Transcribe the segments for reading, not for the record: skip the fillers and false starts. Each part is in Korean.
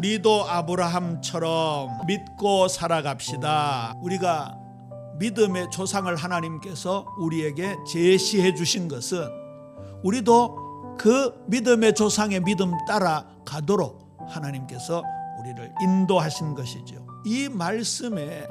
우리도 아브라함처럼 믿고 살아갑시다. 우리가 믿음의 조상을 하나님께서 우리에게 제시해 주신 것은 우리도 그 믿음의 조상의 믿음 따라 가도록 하나님께서 우리를 인도하신 것이죠. 이 말씀에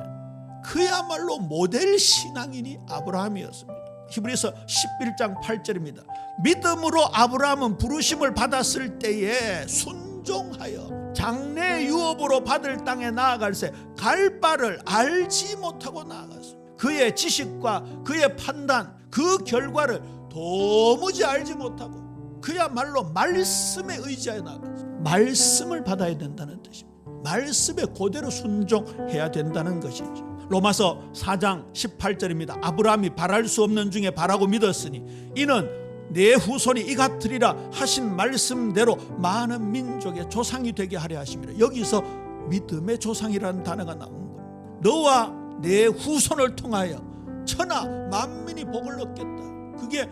그야말로 모델 신앙인이 아브라함이었습니다. 히브리서 11장 8절입니다. 믿음으로 아브라함은 부르심을 받았을 때에 순종하여 장래 유업으로 받을 땅에 나아갈새 갈 바를 알지 못하고 나아갔습니다. 그의 지식과 그의 판단, 그 결과를 도무지 알지 못하고 그야말로 말씀에 의지하여 나아갔습니다. 말씀을 받아야 된다는 뜻입니다. 말씀에 그대로 순종해야 된다는 것이죠. 로마서 4장 18절입니다. 아브라함이 바랄 수 없는 중에 바라고 믿었으니 이는 내 후손이 이 같으리라 하신 말씀대로 많은 민족의 조상이 되게 하려 하심이라. 여기서 믿음의 조상이라는 단어가 나온 거예요. 너와 내 후손을 통하여 천하 만민이 복을 얻겠다. 그게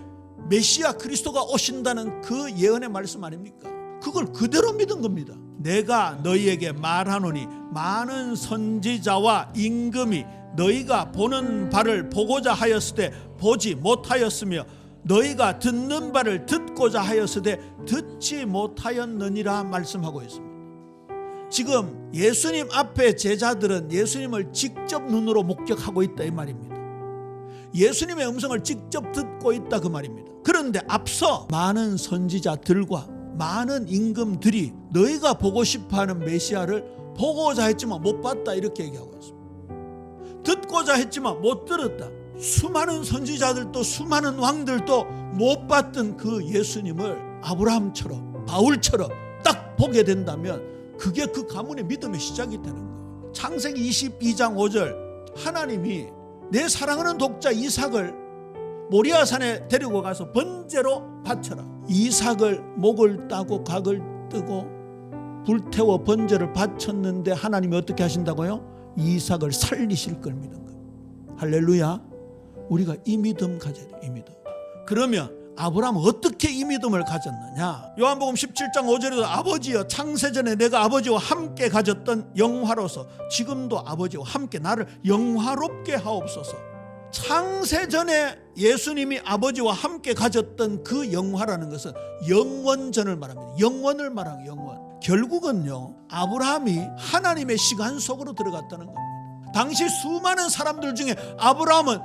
메시아 그리스도가 오신다는 그 예언의 말씀 아닙니까? 그걸 그대로 믿은 겁니다. 내가 너희에게 말하노니 많은 선지자와 임금이 너희가 보는 바를 보고자 하였으되 보지 못하였으며 너희가 듣는 바를 듣고자 하였으되 듣지 못하였느니라 말씀하고 있습니다. 지금 예수님 앞에 제자들은 예수님을 직접 눈으로 목격하고 있다 이 말입니다. 예수님의 음성을 직접 듣고 있다 그 말입니다. 그런데 앞서 많은 선지자들과 많은 임금들이 너희가 보고 싶어하는 메시아를 보고자 했지만 못 봤다 이렇게 얘기하고 있습니다. 듣고자 했지만 못 들었다. 수많은 선지자들도 수많은 왕들도 못 봤던 그 예수님을 아브라함처럼 바울처럼 딱 보게 된다면 그게 그 가문의 믿음의 시작이 되는 거예요. 창세기 22장 5절 하나님이 내 사랑하는 독자 이삭을 모리아산에 데리고 가서 번제로 바쳐라. 이삭을 목을 따고 각을 뜨고 불태워 번제를 바쳤는데 하나님이 어떻게 하신다고요? 이삭을 살리실 걸 믿은 거예요. 할렐루야. 우리가 이 믿음 가져야 돼요. 이 믿음. 그러면 아브라함은 어떻게 이 믿음을 가졌느냐? 요한복음 17장 5절에도 아버지여 창세전에 내가 아버지와 함께 가졌던 영화로서 지금도 아버지와 함께 나를 영화롭게 하옵소서. 창세전에 예수님이 아버지와 함께 가졌던 그 영화라는 것은 영원전을 말합니다. 영원을 말하는 영원. 결국은요 아브라함이 하나님의 시간 속으로 들어갔다는 겁니다. 당시 수많은 사람들 중에 아브라함은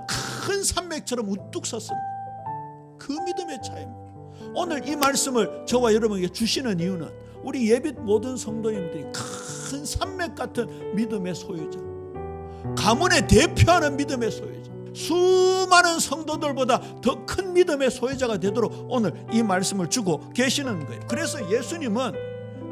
큰 산맥처럼 우뚝 섰습니다. 그 믿음의 차이입니다. 오늘 이 말씀을 저와 여러분에게 주시는 이유는 우리 예빛 모든 성도님들이 큰 산맥 같은 믿음의 소유자, 가문에 대표하는 믿음의 소유자, 수많은 성도들보다 더 큰 믿음의 소유자가 되도록 오늘 이 말씀을 주고 계시는 거예요. 그래서 예수님은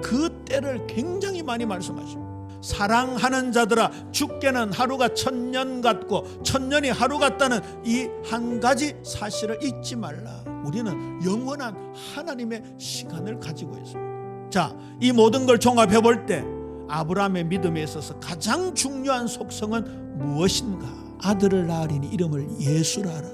그 때를 굉장히 많이 말씀하십니다. 사랑하는 자들아 죽게는 하루가 1000년 같고 1000년이 하루 같다는 이 한 가지 사실을 잊지 말라. 우리는 영원한 하나님의 시간을 가지고 있습니다. 자, 이 모든 걸 종합해 볼 때 아브라함의 믿음에 있어서 가장 중요한 속성은 무엇인가? 아들을 낳으리니 이름을 예수라 하라.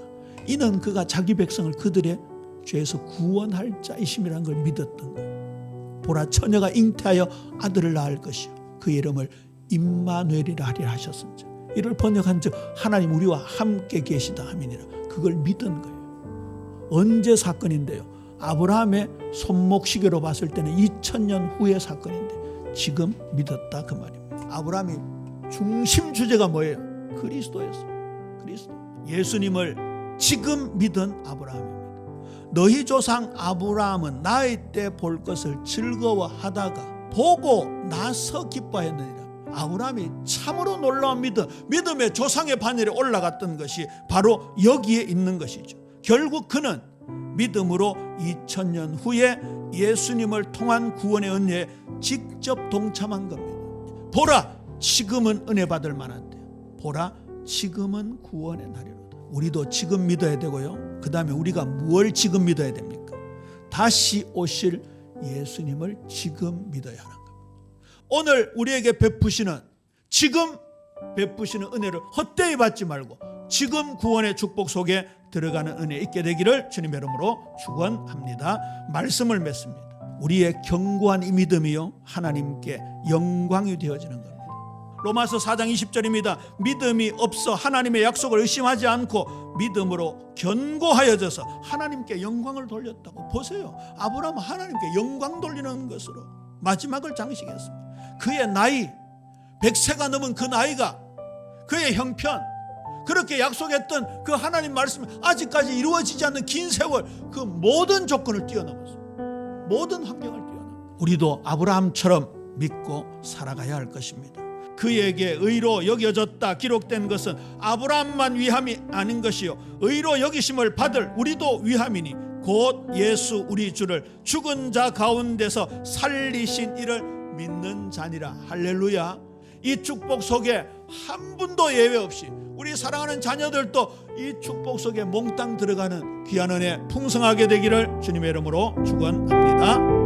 이는 그가 자기 백성을 그들의 죄에서 구원할 자이심이라는 걸 믿었던 거예요. 보라 처녀가 잉태하여 아들을 낳을 것이요 그 이름을 임마누엘이라 하리라 하셨습니다. 이를 번역한 즉 하나님 우리와 함께 계시다 함이니라. 그걸 믿은 거예요. 언제 사건인데요? 아브라함의 손목 시계로 봤을 때는 2000년 후의 사건인데 지금 믿었다 그 말입니다. 아브라함이 중심 주제가 뭐예요? 그리스도였습니다. 그리스도. 예수님을 지금 믿은 아브라함입니다. 너희 조상 아브라함은 나의 때 볼 것을 즐거워하다가 보고 나서 기뻐했느니라. 아브라함이 참으로 놀라운 믿음의 조상의 반열에 올라갔던 것이 바로 여기에 있는 것이죠. 결국 그는 믿음으로 2000년 후에 예수님을 통한 구원의 은혜에 직접 동참한 겁니다. 보라 지금은 은혜 받을 만한데 보라 지금은 구원의 날이로다. 우리도 지금 믿어야 되고요. 그 다음에 우리가 무엇을 지금 믿어야 됩니까? 다시 오실 예수님을 지금 믿어야 하는 겁니다. 오늘 우리에게 지금 베푸시는 은혜를 헛되이 받지 말고 지금 구원의 축복 속에 들어가는 은혜 있게 되기를 주님의 이름으로 축원합니다. 말씀을 맺습니다. 우리의 견고한 이 믿음이요 하나님께 영광이 되어지는 겁니다. 로마서 4장 20절입니다. 믿음이 없어 하나님의 약속을 의심하지 않고 믿음으로 견고하여져서 하나님께 영광을 돌렸다고. 보세요. 아브라함은 하나님께 영광 돌리는 것으로 마지막을 장식했습니다. 그의 나이 100세가 넘은 그 나이가, 그의 형편, 그렇게 약속했던 그 하나님 말씀이 아직까지 이루어지지 않는 긴 세월, 그 모든 조건을 뛰어넘었습니다. 모든 환경을 뛰어넘었습니다. 우리도 아브라함처럼 믿고 살아가야 할 것입니다. 그에게 의로 여겨졌다 기록된 것은 아브라함만 위함이 아닌 것이요 의로 여기심을 받을 우리도 위함이니 곧 예수 우리 주를 죽은 자 가운데서 살리신 이를 믿는 자니라. 할렐루야. 이 축복 속에 한 분도 예외 없이 우리 사랑하는 자녀들도 이 축복 속에 몽땅 들어가는 귀한 은혜 풍성하게 되기를 주님의 이름으로 축원합니다.